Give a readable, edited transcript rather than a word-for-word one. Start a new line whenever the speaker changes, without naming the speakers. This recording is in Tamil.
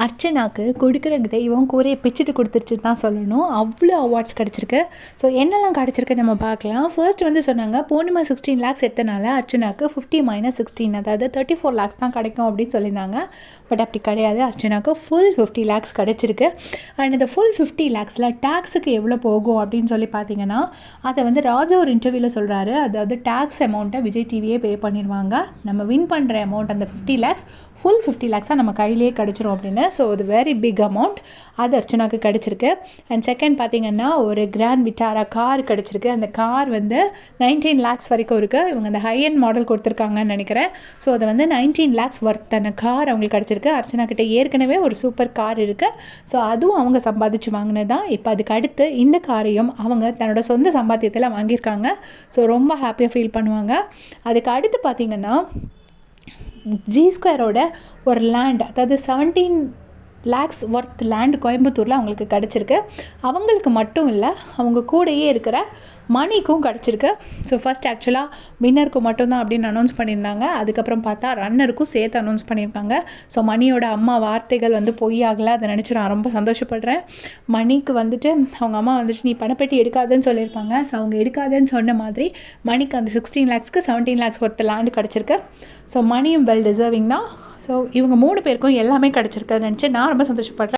அர்ச்சனாக்கு கொடுக்குற தெய்வம் கூரையை பிச்சுட்டு கொடுத்துருச்சுன்னு தான் சொல்லணும். அவ்வளோ அவார்ட்ஸ் கிடச்சிருக்கு. ஸோ என்னெல்லாம் கிடச்சிருக்கு நம்ம பார்க்கலாம். ஃபர்ஸ்ட் வந்து சொன்னாங்க பூர்ணிமா 16 lakhs எடுத்தனால அர்ச்சனாக்கு 50 - 16 அதாவது 34 lakhs தான் கிடைக்கும் அப்படின்னு சொல்லியிருந்தாங்க. பட் அப்படி கிடையாது. அர்ச்சனாக்கு ஃபுல் 50 lakhs கிடச்சிருக்கு. அண்ட் இந்த ஃபுல் 50 lakhஸில் டேக்ஸுக்கு எவ்வளோ போகும் அப்படின்னு சொல்லி பார்த்தீங்கன்னா, அதை வந்து ராஜா ஒரு இன்டர்வியூவில் சொல்கிறாரு. அதாவது டேக்ஸ் அமௌண்ட்டை விஜய் டிவியே பே பண்ணிடுவாங்க. நம்ம வின் பண்ணுற அமௌண்ட் அந்த 50 lakhs ஃபுல் 50 lakhஸாக நம்ம கையிலேயே கிடச்சிரும் அப்படின்னு. ஸோ இது வெரி பிக் அமௌண்ட். அது அர்ச்சனாக்கு கிடச்சிருக்கு. அண்ட் செகண்ட் பார்த்தீங்கன்னா ஒரு கிராண்ட் விட்டாரா கார் கிடச்சிருக்கு. அந்த கார் வந்து 19 lakhs வரைக்கும் இருக்குது. இவங்க அந்த ஹை அண்ட் மாடல் கொடுத்துருக்காங்கன்னு நினைக்கிறேன். ஸோ அது வந்து 19 lakhs ஒர்த்தான கார் அவங்களுக்கு கிடச்சிருக்கு. அர்ச்சனா கிட்ட ஏற்கனவே ஒரு சூப்பர் கார் இருக்குது. ஸோ அதுவும் அவங்க சம்பாதிச்சு வாங்கினது தான். இப்போ அதுக்கு அடுத்து இந்த காரையும் அவங்க தன்னோட சொந்த சம்பாத்தியத்தில் வாங்கியிருக்காங்க. ஸோ ரொம்ப ஹாப்பியாக ஃபீல் பண்ணுவாங்க. அதுக்கு அடுத்து பார்த்தீங்கன்னா G2 ஒரு லேண்ட், அதாவது 17 lakhs ஒர்த் லேண்ட் கோயம்புத்தூரில் அவங்களுக்கு கிடச்சிருக்கு. அவங்களுக்கு மட்டும் இல்லை, அவங்க கூடயே இருக்கிற மணிக்கும் கிடச்சிருக்கு. ஸோ ஃபர்ஸ்ட் ஆக்சுவலாக வின்னருக்கு மட்டும்தான் அப்படின்னு அனௌன்ஸ் பண்ணியிருந்தாங்க. அதுக்கப்புறம் பார்த்தா ரன்னருக்கும் சேர்த்து அனௌன்ஸ் பண்ணியிருக்காங்க. ஸோ மணியோட அம்மா வார்த்தைகள் வந்து பொய்யாகலை. அதை நினச்சி நான் ரொம்ப சந்தோஷப்படுறேன். மணிக்கு வந்துட்டு அவங்க அம்மா வந்துட்டு நீ பணப்பெட்டி எடுக்காதுன்னு சொல்லியிருப்பாங்க. ஸோ அவங்க எடுக்காதுன்னு சொன்ன மாதிரி மணிக்கு அந்த 16 lakhsக்கு 17 lakhs ஒர்த் லேண்டு கிடச்சிருக்கு. ஸோ மணியும் வெல் டிசர்விங் தான். ஸோ இவங்க 3 பேருக்கும் எல்லாமே கிடச்சிருக்குன்னு நினச்சி நான் ரொம்ப சந்தோஷப்படுறேன்.